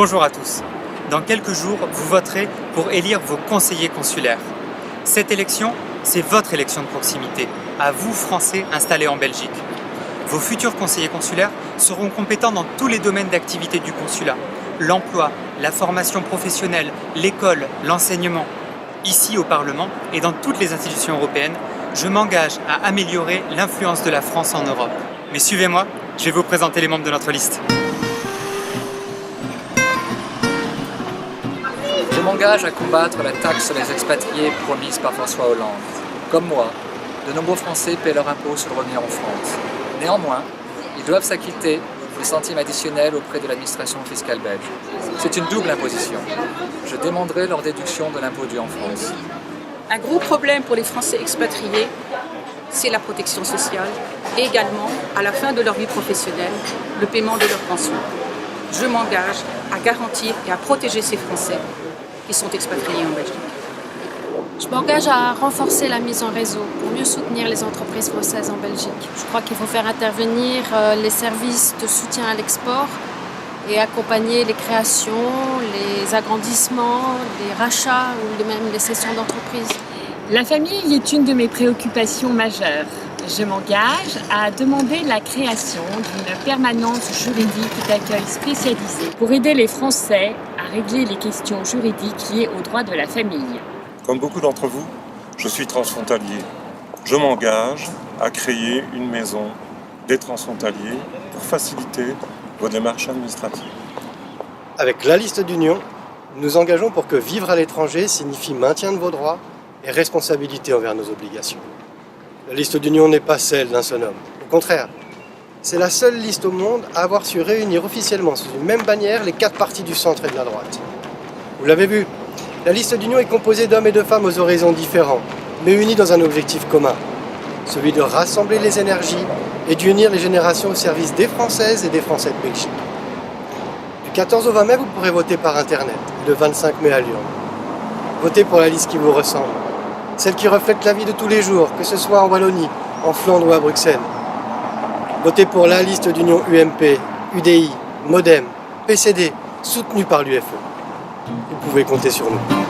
Bonjour à tous. Dans quelques jours, vous voterez pour élire vos conseillers consulaires. Cette élection, c'est votre élection de proximité, à vous Français installés en Belgique. Vos futurs conseillers consulaires seront compétents dans tous les domaines d'activité du consulat. L'emploi, la formation professionnelle, l'école, l'enseignement. Ici au Parlement et dans toutes les institutions européennes, je m'engage à améliorer l'influence de la France en Europe. Mais suivez-moi, je vais vous présenter les membres de notre liste. Je m'engage à combattre la taxe sur les expatriés promise par François Hollande. Comme moi, de nombreux Français paient leur impôt sur le revenu en France. Néanmoins, ils doivent s'acquitter des centimes additionnels auprès de l'administration fiscale belge. C'est une double imposition. Je demanderai leur déduction de l'impôt dû en France. Un gros problème pour les Français expatriés, c'est la protection sociale et également, à la fin de leur vie professionnelle, le paiement de leur pension. Je m'engage à garantir et à protéger ces Français qui sont expatriés en Belgique. Je m'engage à renforcer la mise en réseau pour mieux soutenir les entreprises françaises en Belgique. Je crois qu'il faut faire intervenir les services de soutien à l'export et accompagner les créations, les agrandissements, les rachats ou même les cessions d'entreprises. La famille est une de mes préoccupations majeures. Je m'engage à demander la création d'une permanence juridique d'accueil spécialisée pour aider les Français à régler les questions juridiques liées aux droits de la famille. Comme beaucoup d'entre vous, je suis transfrontalier. Je m'engage à créer une maison des transfrontaliers pour faciliter vos démarches administratives. Avec la liste d'union, nous nous engageons pour que vivre à l'étranger signifie maintien de vos droits et responsabilité envers nos obligations. La liste d'union n'est pas celle d'un seul homme. Au contraire, c'est la seule liste au monde à avoir su réunir officiellement sous une même bannière les 4 partis du centre et de la droite. Vous l'avez vu, la liste d'union est composée d'hommes et de femmes aux horizons différents, mais unis dans un objectif commun, celui de rassembler les énergies et d'unir les générations au service des Françaises et des Français de Belgique. Du 14 au 20 mai, vous pourrez voter par Internet, et le 25 mai à Lyon. Votez pour la liste qui vous ressemble, celle qui reflète la vie de tous les jours, que ce soit en Wallonie, en Flandre ou à Bruxelles. Votez pour la liste d'union UMP, UDI, MoDem, PCD, soutenue par l'UFE. Vous pouvez compter sur nous.